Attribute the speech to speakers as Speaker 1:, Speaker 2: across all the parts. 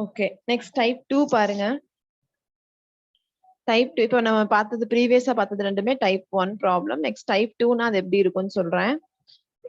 Speaker 1: Okay, next type 2 பாருங்க. Type 2 இப்போ நம்ம பார்த்தது ப்ரீவியஸா பார்த்தது ரெண்டுமே டைப் 1 ப்ராப்ளம். நெக்ஸ்ட் டைப் 2னா அது எப்படி இருக்கும்னு சொல்றேன்.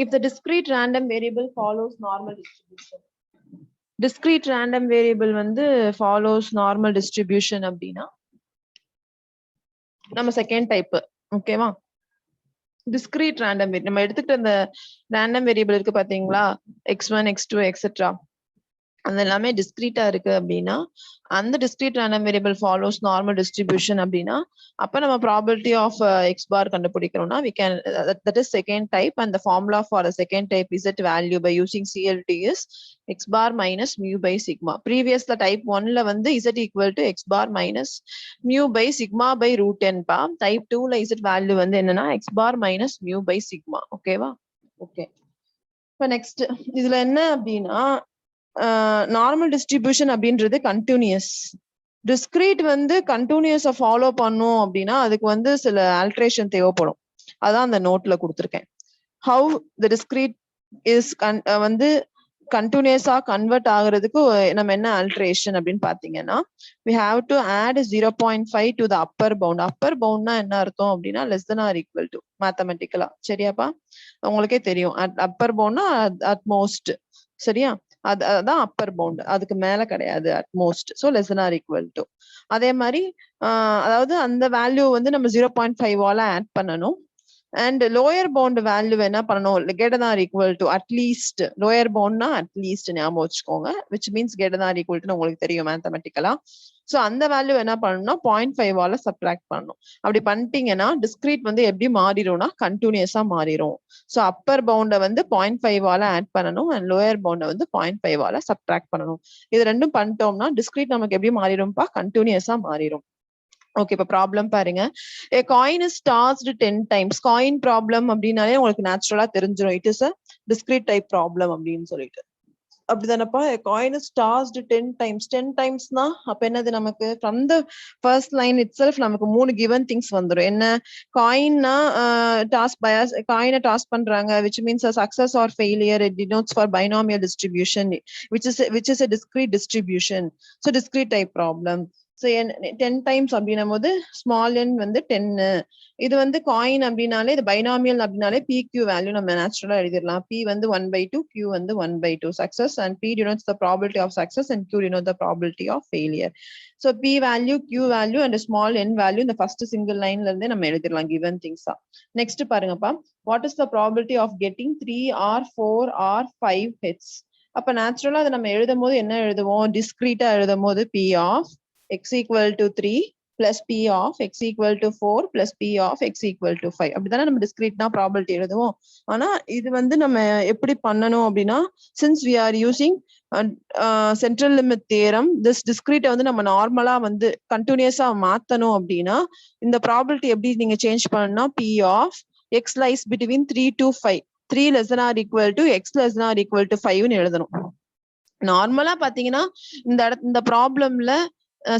Speaker 1: If the discrete random variable follows normal distribution. Discrete random variable வந்து follows normal distribution அப்படின்னா நம்ம செகண்ட் டைப். ஓகேவா? discrete random நம்ம எடுத்துக்கிட்ட அந்த random variable இருக்கு பாத்தீங்களா, x1 x2 எக்ஸெட்ரா, அது எல்லாமே டிஸ்கிரீட்டா இருக்கு அப்படின்னா அந்த discrete random variable follows normal distribution அப்படின்னா அப்ப நம்ம probability of x bar கண்டுபிடிக்கிறோம்னா we can that is second type, and the formula for the second type z value by using CLT is x bar minus mu by sigma. Previous the type 1 ல வந்து z equal to x bar minus mu by sigma by root n பா. type 2 ல z value வந்து என்னன்னா x bar minus mu by sigma. ஓகேவா? Okay, இப்போ next இதுல என்ன அப்படின்னா நார்மல் டிஸ்ட்ரிபியூஷன் அப்படின்றது கண்டினியூஸ். டிஸ்கிரீட் வந்து கண்டினியூஸை ஃபாலோ பண்ணும் அப்படின்னா அதுக்கு வந்து சில ஆல்ட்ரேஷன் தேவைப்படும். அதான் அந்த நோட்ல கொடுத்துருக்கேன். ஹவு த டிஸ்கிரீட் இஸ் வந்து கண்டினியூஸா கன்வெர்ட் ஆகுறதுக்கு நம்ம என்ன ஆல்ட்ரேஷன் அப்படின்னு பாத்தீங்கன்னா we have to add 0.5 to the upper bound. Appar பவுண்ட்னா என்ன அர்த்தம் அப்படின்னா less than or equal to மேத்தமெட்டிக்கலா. சரியாப்பா? உங்களுக்கே தெரியும் அப்பர் பவுண்ட்னா அட்மோஸ்ட். சரியா? அதான் அப்பர் பவுண்ட், அதுக்கு மேல கிடையாது at most. So less than or equal to. அதே மாதிரி அதாவது அந்த வேல்யூ வந்து நம்ம 0.5 ஆட் பண்ணணும். அண்ட் லோயர் பவுண்ட் வேல்யூ என்ன பண்ணணும், greater than or equal to at least. Lower பவுண்ட்னா அட்லீஸ்ட் ஞாபகம் வச்சுக்கோங்க, which means greater than or equal to உங்களுக்கு தெரியும் மேத்தமெட்டிக்கலா. ஸோ அந்த வேல்யூ என்ன பண்ணணும்னா 0.5 சப்ட்ராக்ட் பண்ணணும். அப்படி பண்ணிட்டீங்கன்னா டிஸ்கிரீட் வந்து எப்படி மாறிடும்னா கண்டினியூஸா மாறிடும். ஸோ அப்பர் பவுண்டை வந்து 0.5 ஆட் பண்ணணும் அண்ட் லோயர் பவுண்டை வந்து 0.5 சப்ட்ராக்ட் பண்ணணும். இது ரெண்டும் பண்ணிட்டோம்னா டிஸ்கிரீட் நமக்கு எப்படி மாறிடும்பா, கண்டினியூஸா மாறிடும். ஓகே, இப்ப ப்ராப்ளம் பாருங்க. a coin is tossed 10 times. Coin problem அப்படின்னாலே உங்களுக்கு நேச்சுரலா தெரிஞ்சிடும் it is a discrete type problem அப்படின்னு சொல்லிட்டு. அப்படிதானப்பா? a coin is tossed 10 times. 10 timesனா அப்ப என்னது, நமக்கு from the first line itself நமக்கு 3 given things வந்துரும். என்ன காயின்னா டாஸ் பயாஸ் காயினை டாஸ் பண்றாங்க, which means a success or failure. It denotes for binomial distribution which is a discrete distribution. So discrete type problem. So 10 times அப்படின்னும் போது small என் வந்து 10. இது வந்து காயின் அப்படின்னாலே இது பைனாமியல் அப்படின்னாலே PQ வேல்யூ நம்ம நேச்சுரலா எழுதிடலாம். P வந்து 1/2, Q வந்து 1/2. Success and P denotes the probability of success and Q denotes the probability of failure. So P value, Q value and small N value இந்த ஃபர்ஸ்ட் சிங்கிள் லைன்ல இருந்தே நம்ம எழுதிடலாம் given things. நெக்ஸ்ட் பாருங்கப்பா, what is the probability of getting 3 or 4 or 5 hits? அப்ப நேச்சுரலா அதை நம்ம எழுதும் போது என்ன எழுதுவோம், டிஸ்கிரீட்டா எழுதும் போது P of x equal to 3 plus P of x equal to 4 plus P of x equal to 5. அப்படிதானே நம்ம டிஸ்கிரீட்னா ப்ராபபிலிட்டி எழுதுவோம். ஆனா இது வந்து நம்ம எப்படி பண்ணணும் அப்படின்னா, since we are using central limit theorem, this discrete வந்து நம்ம நார்மலா வந்து கண்டினியூஸா மாத்தணும் அப்படின்னா இந்த ப்ராபபிலிட்டி எப்படி நீங்க சேஞ்ச் பண்ணணும்னா P of x lies between 3 to 5. 3 less than or equal to x less than or equal to 5 எழுதணும். நார்மலா பாத்தீங்கன்னா இந்த ப்ராப்ளம்ல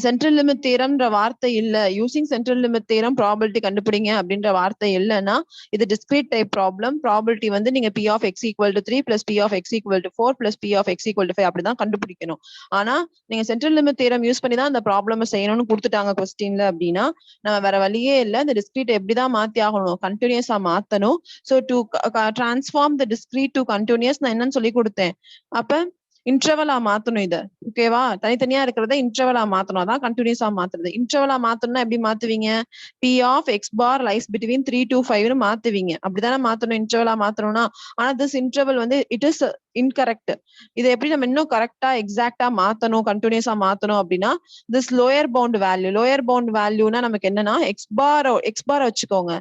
Speaker 1: சென்ட்ரல் லிமிட் தியரம்ன்ற வார்த்தை இல்ல. Using central limit theorem probability கண்டுபிடிங்க அப்படின்ற வார்த்தை இல்லைன்னா இது டிஸ்கிரீட் டைப் ப்ராப்ளம். ப்ராபபிலிட்டி வந்து நீங்க P of x equal to 3 plus P of x equal to 4 plus P of x equal to 5 அப்படிதான் கண்டுபிடிக்கணும். ஆனா நீங்க சென்ட்ரல் லிமிட் தியரம் யூஸ் பண்ணி தான் அந்த ப்ராப்ளம் செய்யணும்னு கொடுத்துட்டாங்க கொஸ்டின்ல அப்படின்னா நம்ம வேற வழியே இல்லை. இந்த டிஸ்கிரீட் எப்படிதான் மாத்தி ஆகணும், கண்டினியூஸா மாத்தணும். So to transform the discrete to continuous நான் என்னன்னு சொல்லி கொடுத்தேன், அப்ப இன்டர்வலா மாத்தணும். இத ஓகேவா, தனித்தனியா இருக்கிறத இன்டர்வலா மாத்தணும். அதான் கண்டினியூஸா மாத்துறது. இன்டர்வலா மாத்தணும்னா எப்படி மாத்துவீங்க, P of x bar lies between 3 to 5 மாத்துவீங்க. அப்படிதானே மாத்தணும் இன்டர்வலா மாத்தணும்னா. ஆனா திஸ் இன்டர்வல் வந்து இட் இஸ் இன்கரெக்ட். இதை எப்படி நம்ம இன்னும் கரெக்டா எக்ஸாக்டா மாத்தணும், கண்டினியூஸா மாத்தணும் அப்படின்னா திஸ் லோயர் பவுண்ட் வேல்யூனா நமக்கு என்னன்னா x bar வச்சுக்கோங்க.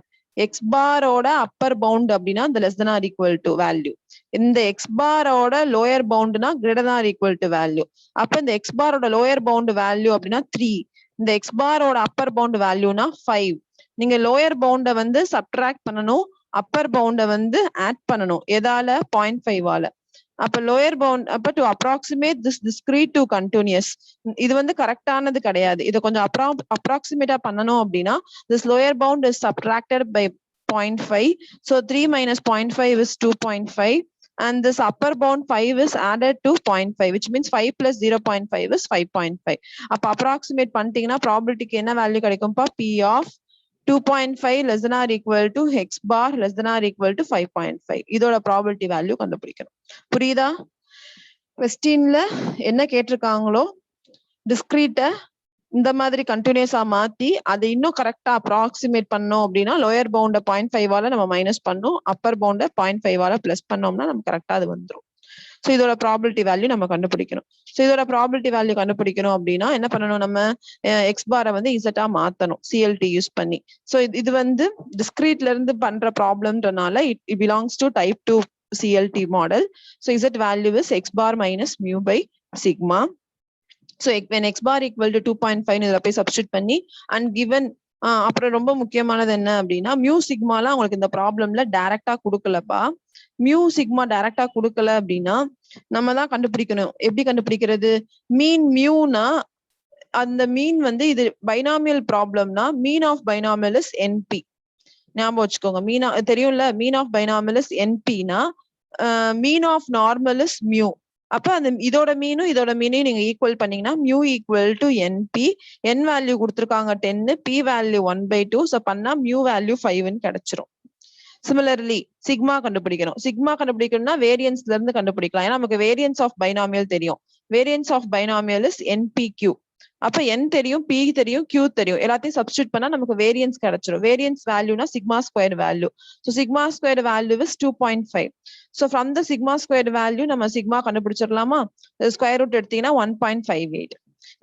Speaker 1: எக்ஸ் பாரோட அப்பர் பவுண்ட் அப்படின்னா இந்த less than or equal to value. இந்த எக்ஸ் பாரோட லோயர் பவுண்ட்னா greater than or equal to value. அப்ப இந்த எக்ஸ் பாரோட லோயர் பவுண்ட் வேல்யூ அப்படின்னா 3. இந்த எக்ஸ் பாரோட அப்பர் பவுண்ட் வேல்யூனா 5. நீங்க லோயர் பவுண்ட வந்து சப்ட்ராக்ட் பண்ணணும், அப்பர் பவுண்ட வந்து ஆட் பண்ணணும். எதால, 0.5 அப்ப லோயர் பவுண்ட் அப்ப to approximate this discrete to continuous. இது வந்து கரெக்டானது கிடையாது. இதை கொஞ்சம் அப்ராக்சிமேட்டா பண்ணணும் அப்படின்னா this lower bound is subtracted by 0.5. So 3 minus 0.5 is 2.5 and this upper bound 5 is added to 0.5, which means 5 plus 0.5 is 5.5. அப்ப approximate பண்ணிட்டீங்கன்னா probability என்ன value கிடைக்கும்பா? P of 2.5 less than or equal to x bar less than or equal to 5.5. இதோட probability value கண்டுபிடிக்கணும். புரியுதா? கொஸ்டின்ல என்ன கேட்டிருக்காங்களோ டிஸ்கிரீட்ட இந்த மாதிரி கண்டினியூஸா மாத்தி அதை இன்னும் கரெக்டா அப்ராக்சிமேட் பண்ணோம் அப்படின்னா லோயர் பவுண்ட 0.5 நம்ம மைனஸ் பண்ணோம், அப்பர் பவுண்ட 0.5 பிளஸ் பண்ணோம்னா நமக்கு கரெக்டா அது வந்துடும். ஸோ இதோட ப்ராபிலிட்டி வேல்யூ நம்ம கண்டுபிடிக்கணும். ஸோ இதோட ப்ராபிலிட்டி வேல்யூ கண்டுபிடிக்கணும் அப்படின்னா என்ன பண்ணணும்? நம்ம எக்ஸ் பாரை வந்து இசட்டா மாத்தணும் சிஎல்டி யூஸ் பண்ணி. ஸோ இது வந்து டிஸ்கிரீட்ல இருந்து பண்ற ப்ராப்ளம்ன்றனால it belongs to type 2 CLT model. So Z value is x bar minus mu by sigma. So when x bar equal to 2.5 இதுல போய் சப்ஸ்டிட் பண்ணி and given அப்புறம் ரொம்ப முக்கியமானது என்ன அப்படின்னா மியூ சிக்மாலாம் உங்களுக்கு இந்த ப்ராப்ளம்ல டைரக்டா கொடுக்கலப்பா. மியூ சிக்மா டைரக்டா கொடுக்கல அப்படின்னா நம்ம தான் கண்டுபிடிக்கணும். எப்படி கண்டுபிடிக்கிறது? மீன் மியூனா அந்த மீன் வந்து இது பைனாமியல் ப்ராப்ளம்னா mean of binomial is NP. ஞாபகம் வச்சுக்கோங்க. மீனா தெரியும்ல, மீன் ஆஃப் பைனாமியல் இஸ் NPனா mean of normal is mu. அப்ப அந்த இதோட மீனையும் நீங்க ஈக்குவல் பண்ணீங்கன்னா mu equal to NP. N value கொடுத்துருக்காங்க 10, P வேல்யூ 1/2. ஸோ பண்ணா மியூ வேல்யூ 5ன்னு கிடைச்சிரும். சிமிலர்லி சிக்மா கண்டுபிடிக்கணும். சிக்மா கண்டுபிடிக்கணும்னா வேரியன்ஸ்ல இருந்து கண்டுபிடிக்கலாம். ஏன்னா நமக்கு வேரியன்ஸ் ஆஃப் பைனாமியல் தெரியும். Variance of binomial is NPQ. அப்ப n தெரியும், p தெரியும், q தெரியும். எல்லாத்தையும் சப்ஸ்டிட் பண்ணா நமக்கு வேரியன்ஸ் கிடைச்சிரும். வேரியன்ஸ் வேல்யூனா sigma square value. So sigma square value is 2.5. So from the sigma square value நம்ம சிக்மா கண்டுபிடிச்சிடலாமா? ஸ்கொயர் ரூட் எடுத்தீங்கன்னா 1.58.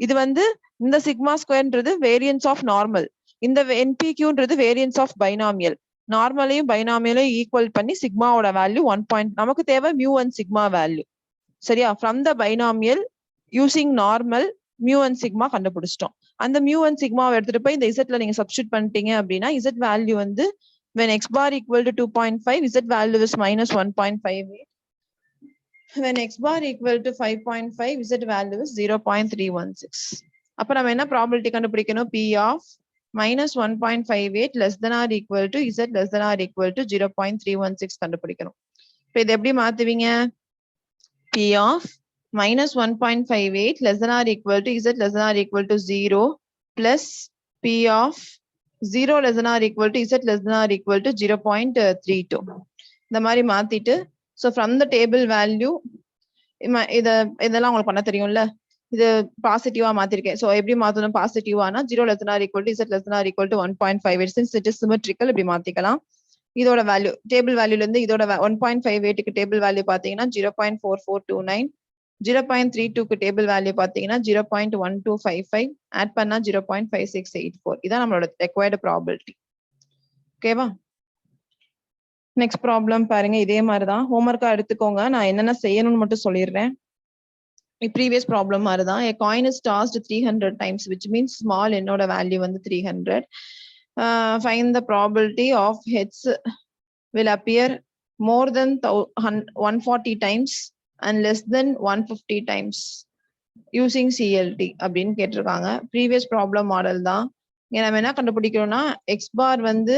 Speaker 1: இது வந்து இந்த சிக்மா ஸ்கொயர்ன்றது வேரியன்ஸ் ஆஃப் நார்மல், இந்த NPQன்றது வேரியன்ஸ் ஆஃப் பைனாமியல். நார்மலையும் பைனாமியலையும் ஈக்குவல் பண்ணி சிக்மாவோட வேல்யூ 1. நமக்கு தேவை மியூ அண்ட் சிக்மா வேல்யூ. சரியா? From the binomial using normal mu and sigma கண்டுபிடிச்சிட்டோம். அந்த மியூ அண்ட் சிக்மாவை எடுத்துட்டு போய் இந்த இசட்ல நீங்க சப்ஸ்டிட் பண்ணிட்டீங்க அப்படின்னா இசட் வேல்யூ வந்து when x bar equal to 2.5 Z value is minus 1.58. when x bar equal to 5.5 Z value is 0.316. அப்ப நம்ம என்ன ப்ராபபிலிட்டி கண்டுபிடிக்கணும்? P of minus 1.58 less than or equal to z less than or equal to 0.316 கண்டுபிடிக்கணும். இப்ப இது எப்படி மாத்துவீங்க? P of minus 1.58 less than or equal to z less than or equal to 0 plus P of 0 less than or equal to z less than or equal to 0.32. இந்த மாதிரி மாத்திட்டு so from the table value இதெல்லாம் உங்களுக்கு பண்ண தெரியும்ல, இது பாசிட்டிவா மாத்திருக்கேன். So எப்படி மாத்தணும்? பாசிட்டிவானா 0 less than or equal to z less than or equal to 1.58. since it is symmetrical இப்படி மாத்திக்கலாம். இதோட வேல்யூ டேபிள் வேல்யூல இருந்து இதோட 1.58க்கு டேபிள் வேல்யூ பாத்தீங்கன்னா 0.4429, 0.32க்கு டேபிள் வேல்யூ பாத்தீங்கன்னா 0.1255, ஆட் பண்ணா 0.5684. இதான் நம்மளோட ரெக்வயர்டு ப்ராபபிலிட்டி. ஓகேவா? நெக்ஸ்ட் ப்ராப்ளம் பாருங்க. இதே மாதிரிதான் ஹோம்ஒர்க்கா எடுத்துக்கோங்க. நான் என்னென்ன செய்யணும்னு மட்டும் சொல்லிடுறேன். ப்ரீவியஸ் ப்ராப்ளம் மாதிரிதான். a coin is tossed 300 times which means small என்னோட வேல்யூ வந்து 300. Find the probability of heads will appear more than 140 times and less than 150 times using CLT அப்படின்னு கேட்டிருக்காங்க. ப்ரீவியஸ் ப்ராப்ளம் மாடல் தான். நம்ம என்ன கண்டுபிடிக்கணும்னா எக்ஸ் பார் வந்து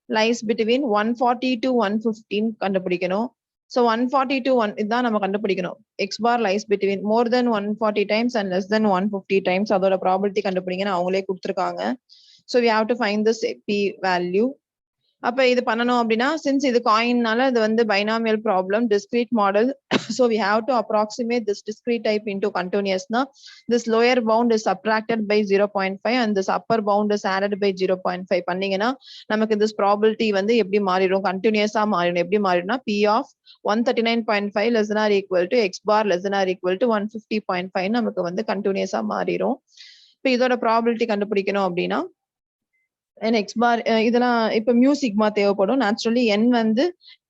Speaker 1: லைஸ் பிட்வீன் 140 to 115 கண்டுபிடிக்கணும். ஸோ 140 to 1 இதுதான் நம்ம கண்டுபிடிக்கணும். X bar lies between more than 140 times and less than 150 times. அதோட ப்ராபபிலிட்டி கண்டுபிடிங்கன்னு அவங்களே கொடுத்துருக்காங்க. So we have to find this P value. அப்ப இது பண்ணணும் அப்படின்னா சின்ஸ் இது காயின்னால இது வந்து binomial problem, discrete model. So we have to approximate this discrete type into continuousனா this lower bound is subtracted by 0.5 and this upper bound is added by 0.5 பண்ணீங்கன்னா நமக்கு this probability வந்து எப்படி மாறிடும்? கண்டினியூஸா மாறிடும். எப்படி மாறிடும்னா P of 139.5 less than or equal to x bar less than or equal to 150.5 நமக்கு வந்து கண்டினியூஸா மாறிடும். இப்போ இதோட ப்ராபபிலிட்டி கண்டுபிடிக்கணும் அப்படின்னா எக்ஸ் பார் இதெல்லாம் இப்ப மியூ சிக்மா தேவைப்படும். நேச்சுரலி n வந்து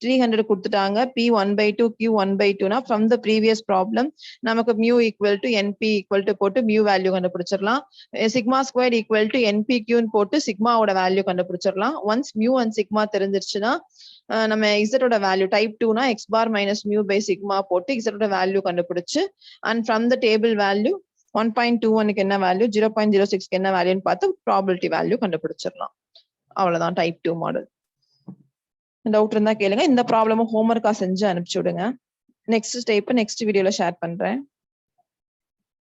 Speaker 1: 300 கொடுத்துட்டாங்க, p 1/2 q 1/2னா ஃப்ரம் த ப்ரீவியஸ் ப்ராப்ளம் நமக்கு mu equal to NP equal to போட்டு மியூ வேல்யூ கண்டுபிடிச்சிடலாம். சிக்மா ஸ்கொயர் ஈக்குவல் டு NPQன்னு போட்டு சிக்மாவோட வேல்யூ கண்டுபிடிச்சிடலாம். ஒன்ஸ் மியூ அண்ட் சிக்மா தெரிஞ்சிருச்சுன்னா நம்ம இசட்டோட வேல்யூ டைப் 2னா X bar minus mu by sigma போட்டு இசட்டோட வேல்யூ கண்டுபிடிச்சு and from the table value 1.21க்கு என்ன வேல்யூ, 0.06க்கு என்ன வேல்யூன்னு பார்த்து ப்ராபபிலிட்டி வேல்யூ கண்டுபிடிச்சிடலாம். அவ்வளவுதான் டைப் 2 மாடல். டவுட் இருந்தா கேளுங்க. இந்த ப்ராப்ளமும் ஹோம்ஒர்க்கா செஞ்சு அனுப்பிச்சு விடுங்க. நெக்ஸ்ட் ஸ்டெப் நெக்ஸ்ட் வீடியோல ஷேர் பண்றேன்.